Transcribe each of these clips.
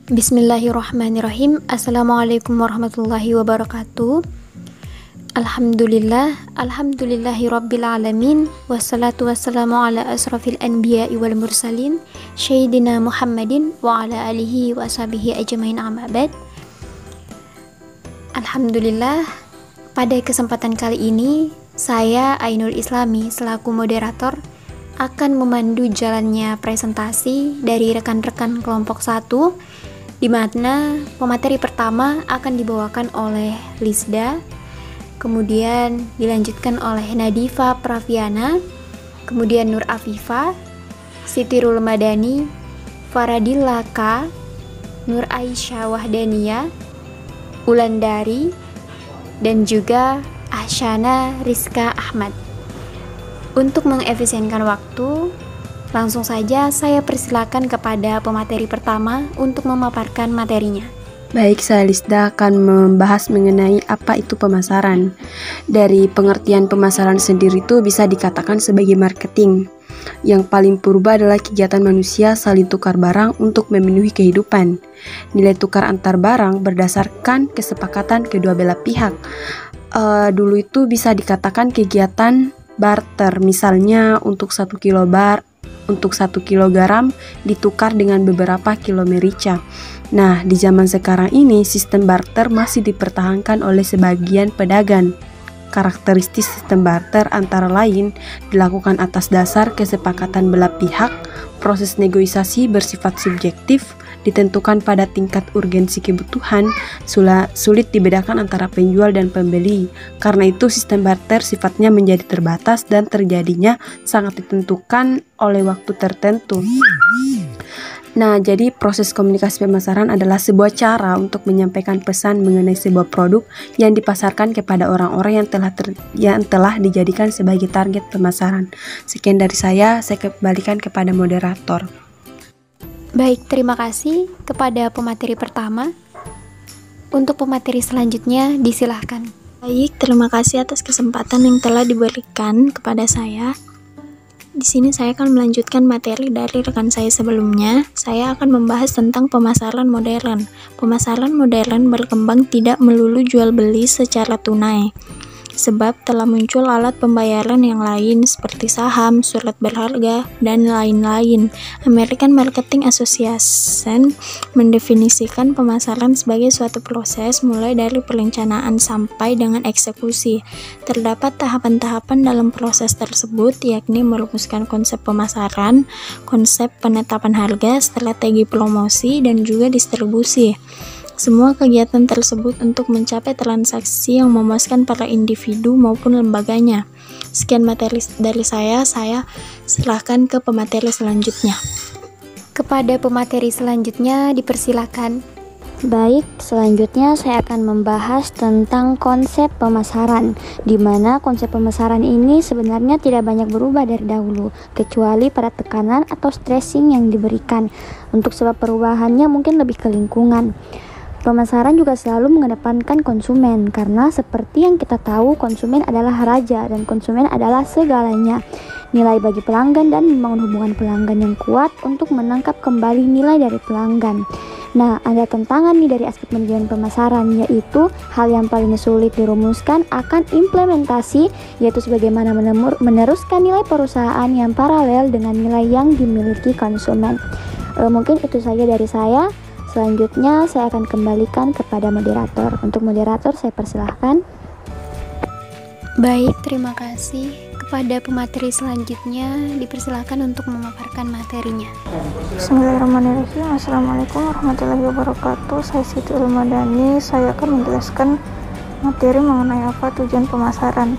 Bismillahirrahmanirrahim. Assalamualaikum warahmatullahi wabarakatuh. Alhamdulillahirabbil alamin. Wassalatu wassalamu ala asrafil anbiya'i wal mursalin Sayyidina Muhammadin wa ala alihi wa ashabihi ajmain, amma ba'd. Alhamdulillah, pada kesempatan kali ini saya Ainul Islami selaku moderator akan memandu jalannya presentasi dari rekan-rekan kelompok 1, di mana pemateri pertama akan dibawakan oleh Lisda, kemudian dilanjutkan oleh Nadifa Praviana, kemudian Nur Afifa, Sitirul Madani, Faradilla K, Nur Aisyah Wahdania, Ulandari, dan juga Ahsyana Rizka Ahmad. Untuk mengefisienkan waktu, langsung saja saya persilakan kepada pemateri pertama untuk memaparkan materinya. Baik, saya Lisda akan membahas mengenai apa itu pemasaran. Dari pengertian pemasaran sendiri itu bisa dikatakan sebagai marketing. Yang paling purba adalah kegiatan manusia saling tukar barang untuk memenuhi kehidupan. Nilai tukar antar barang berdasarkan kesepakatan kedua belah pihak. Dulu itu bisa dikatakan kegiatan barter, misalnya untuk 1 kilo garam ditukar dengan beberapa kilo merica. Nah, di zaman sekarang ini sistem barter masih dipertahankan oleh sebagian pedagang. Karakteristik sistem barter antara lain dilakukan atas dasar kesepakatan belah pihak. Proses negosiasi bersifat subjektif, ditentukan pada tingkat urgensi kebutuhan, sulit dibedakan antara penjual dan pembeli. Karena itu sistem barter sifatnya menjadi terbatas dan terjadinya sangat ditentukan oleh waktu tertentu. Nah, jadi proses komunikasi pemasaran adalah sebuah cara untuk menyampaikan pesan mengenai sebuah produk yang dipasarkan kepada orang-orang yang telah dijadikan sebagai target pemasaran. Sekian dari saya kembalikan kepada moderator. Baik, terima kasih kepada pemateri pertama. Untuk pemateri selanjutnya, disilahkan. Baik, terima kasih atas kesempatan yang telah diberikan kepada saya. Di sini saya akan melanjutkan materi dari rekan saya sebelumnya. Saya akan membahas tentang pemasaran modern. Pemasaran modern berkembang tidak melulu jual beli secara tunai, sebab telah muncul alat pembayaran yang lain seperti saham, surat berharga, dan lain-lain. American Marketing Association mendefinisikan pemasaran sebagai suatu proses mulai dari perencanaan sampai dengan eksekusi. Terdapat tahapan-tahapan dalam proses tersebut, yakni merumuskan konsep pemasaran, konsep penetapan harga, strategi promosi, dan juga distribusi. Semua kegiatan tersebut untuk mencapai transaksi yang memuaskan para individu maupun lembaganya. Sekian materi dari saya serahkan ke pemateri selanjutnya. Kepada pemateri selanjutnya, dipersilakan. Baik, selanjutnya saya akan membahas tentang konsep pemasaran, di mana konsep pemasaran ini sebenarnya tidak banyak berubah dari dahulu, kecuali pada tekanan atau stressing yang diberikan. Untuk sebab perubahannya mungkin lebih ke lingkungan. Pemasaran juga selalu mengedepankan konsumen, karena seperti yang kita tahu, konsumen adalah raja dan konsumen adalah segalanya. Nilai bagi pelanggan dan membangun hubungan pelanggan yang kuat untuk menangkap kembali nilai dari pelanggan. Nah, ada tantangan nih dari aspek manajemen pemasaran, yaitu hal yang paling sulit dirumuskan akan implementasi, yaitu sebagaimana meneruskan nilai perusahaan yang paralel dengan nilai yang dimiliki konsumen. Mungkin itu saja dari saya. Selanjutnya saya akan kembalikan kepada moderator. Untuk moderator saya persilahkan. Baik, terima kasih. Kepada pemateri selanjutnya, dipersilahkan untuk memaparkan materinya. Bismillahirrahmanirrahim. Assalamualaikum warahmatullahi wabarakatuh. Saya Sitirul Madani. Saya akan menjelaskan materi mengenai apa tujuan pemasaran.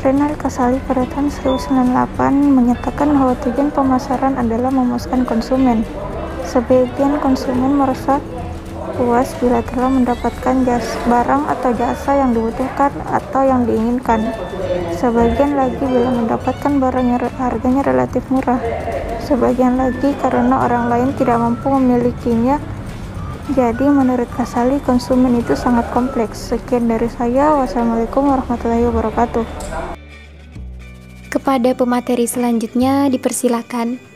Renal Kasali pada tahun 1998 menyatakan bahwa tujuan pemasaran adalah memuaskan konsumen. Sebagian konsumen merasa puas bila telah mendapatkan barang atau jasa yang dibutuhkan atau yang diinginkan. Sebagian lagi bila mendapatkan barang yang harganya relatif murah. Sebagian lagi karena orang lain tidak mampu memilikinya. Jadi menurut Kasali, konsumen itu sangat kompleks. Sekian dari saya. Wassalamualaikum warahmatullahi wabarakatuh. Kepada pemateri selanjutnya, dipersilakan.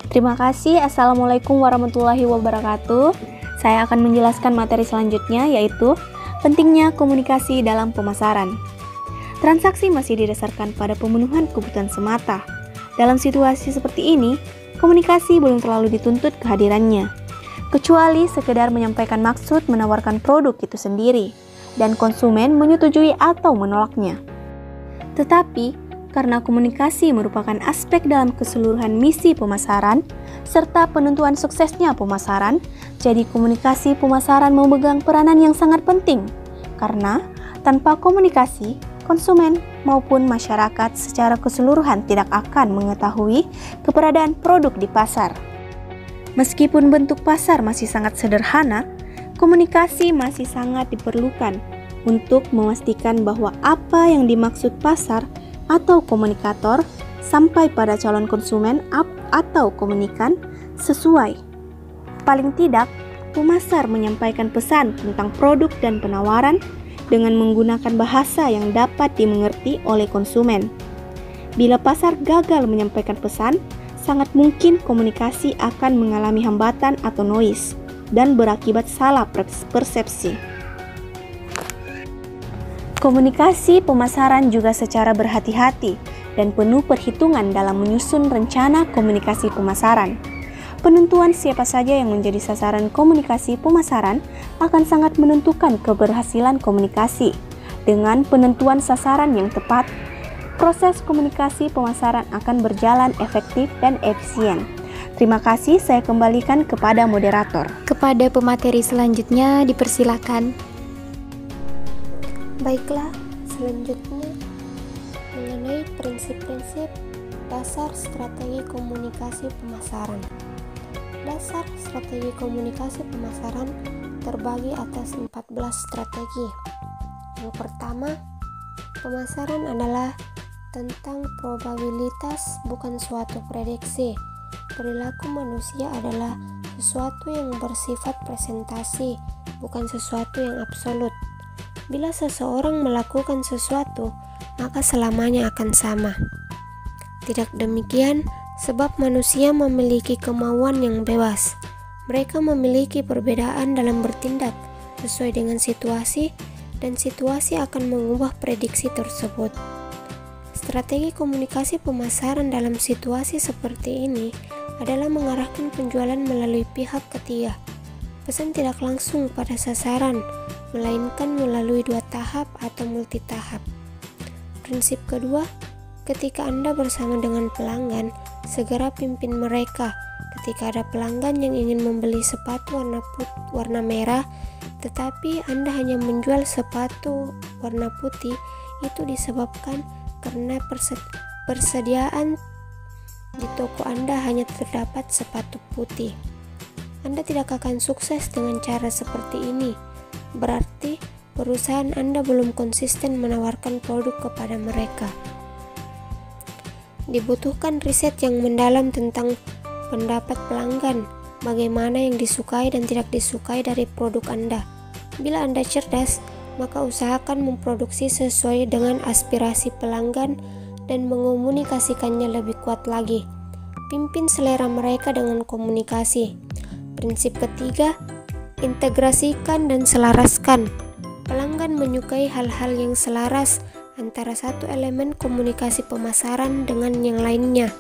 Terima kasih. Assalamualaikum warahmatullahi wabarakatuh. Saya akan menjelaskan materi selanjutnya, yaitu pentingnya komunikasi dalam pemasaran. Transaksi masih didasarkan pada pemenuhan kebutuhan semata. Dalam situasi seperti ini, komunikasi belum terlalu dituntut kehadirannya, kecuali sekedar menyampaikan maksud menawarkan produk itu sendiri, dan konsumen menyetujui atau menolaknya. Tetapi, karena komunikasi merupakan aspek dalam keseluruhan misi pemasaran, serta penentuan suksesnya pemasaran, jadi komunikasi pemasaran memegang peranan yang sangat penting. Karena, tanpa komunikasi, konsumen maupun masyarakat secara keseluruhan tidak akan mengetahui keberadaan produk di pasar. Meskipun bentuk pasar masih sangat sederhana, komunikasi masih sangat diperlukan untuk memastikan bahwa apa yang dimaksud pasar atau komunikator sampai pada calon konsumen atau komunikan sesuai. Paling tidak, pemasar menyampaikan pesan tentang produk dan penawaran dengan menggunakan bahasa yang dapat dimengerti oleh konsumen. Bila pasar gagal menyampaikan pesan, sangat mungkin komunikasi akan mengalami hambatan atau noise dan berakibat salah persepsi. Komunikasi pemasaran juga secara berhati-hati dan penuh perhitungan dalam menyusun rencana komunikasi pemasaran. Penentuan siapa saja yang menjadi sasaran komunikasi pemasaran akan sangat menentukan keberhasilan komunikasi. Dengan penentuan sasaran yang tepat, proses komunikasi pemasaran akan berjalan efektif dan efisien. Terima kasih, saya kembalikan kepada moderator. Kepada pemateri selanjutnya dipersilakan. Baiklah, selanjutnya mengenai prinsip-prinsip dasar strategi komunikasi pemasaran. Dasar strategi komunikasi pemasaran terbagi atas 14 strategi. Yang pertama, pemasaran adalah tentang probabilitas, bukan suatu prediksi. Perilaku manusia adalah sesuatu yang bersifat presentasi, bukan sesuatu yang absolut. Bila seseorang melakukan sesuatu, maka selamanya akan sama. Tidak demikian, sebab manusia memiliki kemauan yang bebas. Mereka memiliki perbedaan dalam bertindak sesuai dengan situasi, dan situasi akan mengubah prediksi tersebut. Strategi komunikasi pemasaran dalam situasi seperti ini adalah mengarahkan penjualan melalui pihak ketiga. Pesan tidak langsung pada sasaran, melainkan melalui 2 tahap atau multitahap. Prinsip kedua, ketika Anda bersama dengan pelanggan, segera pimpin mereka. Ketika ada pelanggan yang ingin membeli sepatu warna merah, tetapi Anda hanya menjual sepatu warna putih, itu disebabkan karena persediaan di toko Anda hanya terdapat sepatu putih. Anda tidak akan sukses dengan cara seperti ini. Berarti perusahaan Anda belum konsisten menawarkan produk kepada mereka. Dibutuhkan riset yang mendalam tentang pendapat pelanggan, bagaimana yang disukai dan tidak disukai dari produk Anda. Bila Anda cerdas, maka usahakan memproduksi sesuai dengan aspirasi pelanggan dan mengomunikasikannya lebih kuat lagi. Pimpin selera mereka dengan komunikasi. Prinsip ketiga, integrasikan dan selaraskan. Pelanggan menyukai hal-hal yang selaras antara satu elemen komunikasi pemasaran dengan yang lainnya.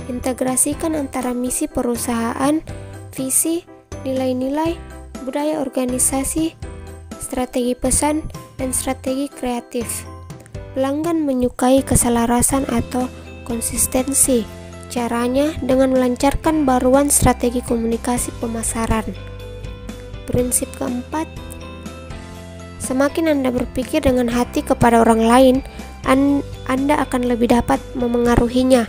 Integrasikan antara misi perusahaan, visi, nilai-nilai, budaya organisasi, strategi pesan, dan strategi kreatif. Pelanggan menyukai keselarasan atau konsistensi. Caranya dengan melancarkan baruan strategi komunikasi pemasaran. Prinsip keempat, semakin Anda berpikir dengan hati kepada orang lain, Anda akan lebih dapat memengaruhinya.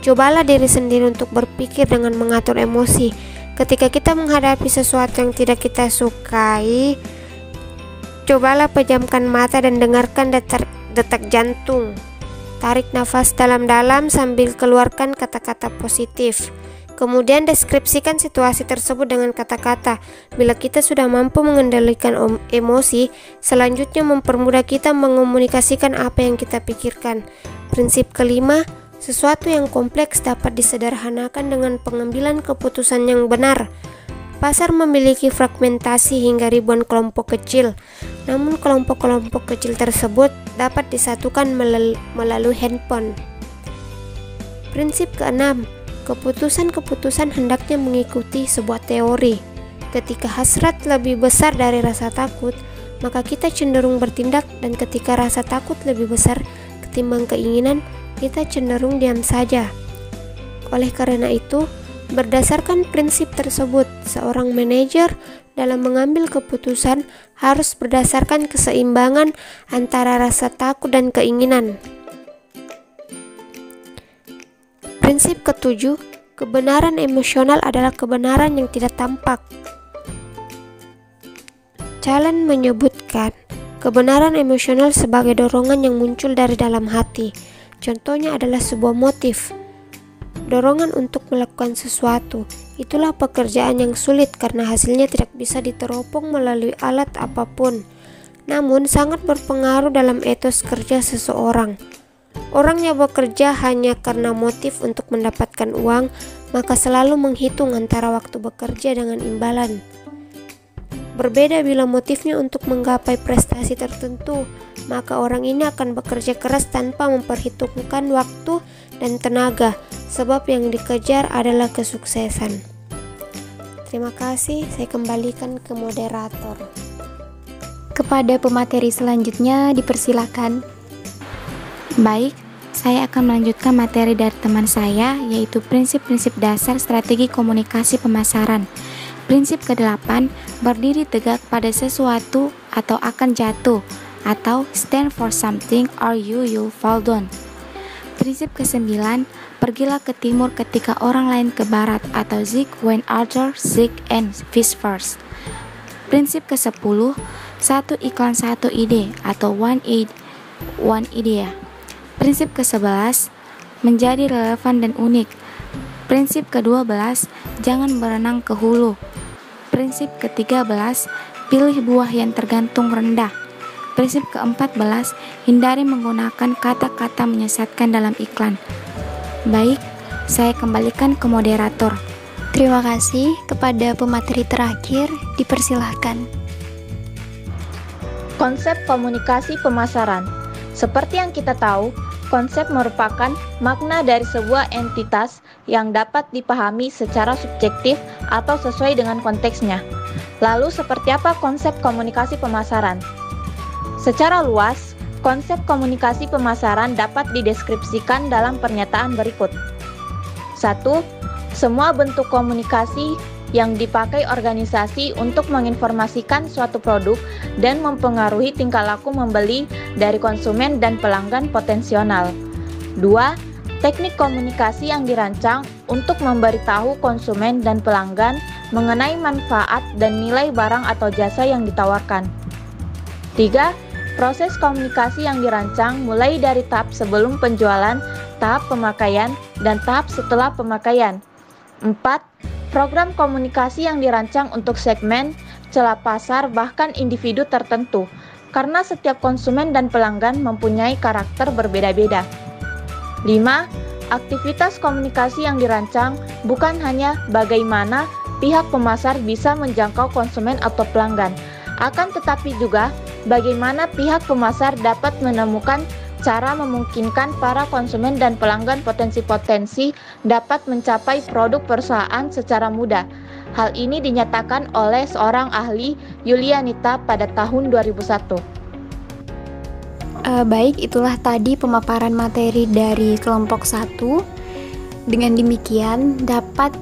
Cobalah diri sendiri untuk berpikir dengan mengatur emosi. Ketika kita menghadapi sesuatu yang tidak kita sukai, cobalah pejamkan mata dan dengarkan detak jantung. Tarik nafas dalam-dalam sambil keluarkan kata-kata positif. Kemudian deskripsikan situasi tersebut dengan kata-kata. Bila kita sudah mampu mengendalikan emosi, selanjutnya mempermudah kita mengomunikasikan apa yang kita pikirkan. Prinsip kelima, Sesuatu yang kompleks dapat disederhanakan dengan pengambilan keputusan yang benar. Pasar memiliki fragmentasi hingga ribuan kelompok kecil, namun kelompok-kelompok kecil tersebut dapat disatukan melalui handphone. Prinsip keenam, keputusan-keputusan hendaknya mengikuti sebuah teori. Ketika hasrat lebih besar dari rasa takut, maka kita cenderung bertindak, dan ketika rasa takut lebih besar ketimbang keinginan, kita cenderung diam saja. Oleh karena itu, berdasarkan prinsip tersebut, seorang manajer dalam mengambil keputusan harus berdasarkan keseimbangan antara rasa takut dan keinginan. Prinsip ketujuh, kebenaran emosional adalah kebenaran yang tidak tampak. Challen menyebutkan kebenaran emosional sebagai dorongan yang muncul dari dalam hati. Contohnya adalah sebuah motif, dorongan untuk melakukan sesuatu. Itulah pekerjaan yang sulit karena hasilnya tidak bisa diteropong melalui alat apapun, namun sangat berpengaruh dalam etos kerja seseorang. Orang yang bekerja hanya karena motif untuk mendapatkan uang, maka selalu menghitung antara waktu bekerja dengan imbalan. Berbeda bila motifnya untuk menggapai prestasi tertentu, maka orang ini akan bekerja keras tanpa memperhitungkan waktu dan tenaga, sebab yang dikejar adalah kesuksesan. Terima kasih, saya kembalikan ke moderator. Kepada pemateri selanjutnya dipersilakan. Baik, saya akan melanjutkan materi dari teman saya, yaitu prinsip-prinsip dasar strategi komunikasi pemasaran. Prinsip ke-8, berdiri tegak pada sesuatu atau akan jatuh, atau stand for something or you fall down. Prinsip ke-9, pergilah ke timur ketika orang lain ke barat, atau zig when others zig and vice versa. Prinsip ke-10, satu iklan satu ide, atau one idea. Prinsip ke-11, menjadi relevan dan unik. Prinsip ke-12, jangan berenang ke hulu. Prinsip ke-13, pilih buah yang tergantung rendah. Prinsip ke-14, hindari menggunakan kata-kata menyesatkan dalam iklan. Baik, saya kembalikan ke moderator. Terima kasih. Kepada pemateri terakhir dipersilahkan. Konsep komunikasi pemasaran. Seperti yang kita tahu, konsep merupakan makna dari sebuah entitas yang dapat dipahami secara subjektif atau sesuai dengan konteksnya. Lalu, seperti apa konsep komunikasi pemasaran? Secara luas, konsep komunikasi pemasaran dapat dideskripsikan dalam pernyataan berikut. 1. Semua bentuk komunikasi yang dipakai organisasi untuk menginformasikan suatu produk dan mempengaruhi tingkah laku membeli dari konsumen dan pelanggan potensial. 2. Teknik komunikasi yang dirancang untuk memberitahu konsumen dan pelanggan mengenai manfaat dan nilai barang atau jasa yang ditawarkan. 3. Proses komunikasi yang dirancang mulai dari tahap sebelum penjualan, tahap pemakaian, dan tahap setelah pemakaian. 4. Program komunikasi yang dirancang untuk segmen, celah pasar, bahkan individu tertentu, karena setiap konsumen dan pelanggan mempunyai karakter berbeda-beda. 5. Aktivitas komunikasi yang dirancang bukan hanya bagaimana pihak pemasar bisa menjangkau konsumen atau pelanggan, akan tetapi juga bagaimana pihak pemasar dapat menemukan cara memungkinkan para konsumen dan pelanggan potensi-potensi dapat mencapai produk perusahaan secara mudah. Hal ini dinyatakan oleh seorang ahli, Yulianita, pada tahun 2001. Baik, itulah tadi pemaparan materi dari kelompok 1. Dengan demikian dapat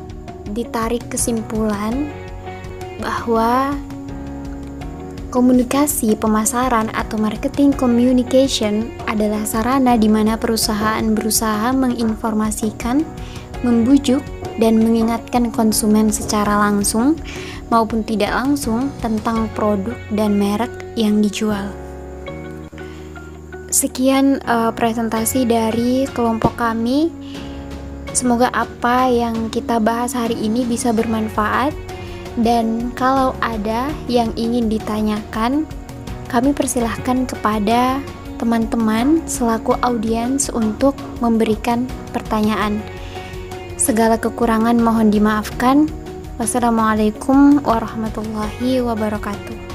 ditarik kesimpulan bahwa komunikasi pemasaran atau marketing communication adalah sarana di mana perusahaan berusaha menginformasikan, membujuk, dan mengingatkan konsumen secara langsung maupun tidak langsung tentang produk dan merek yang dijual. Sekian presentasi dari kelompok kami. Semoga apa yang kita bahas hari ini bisa bermanfaat. Dan kalau ada yang ingin ditanyakan, kami persilahkan kepada teman-teman selaku audiens untuk memberikan pertanyaan. Segala kekurangan mohon dimaafkan. Wassalamualaikum warahmatullahi wabarakatuh.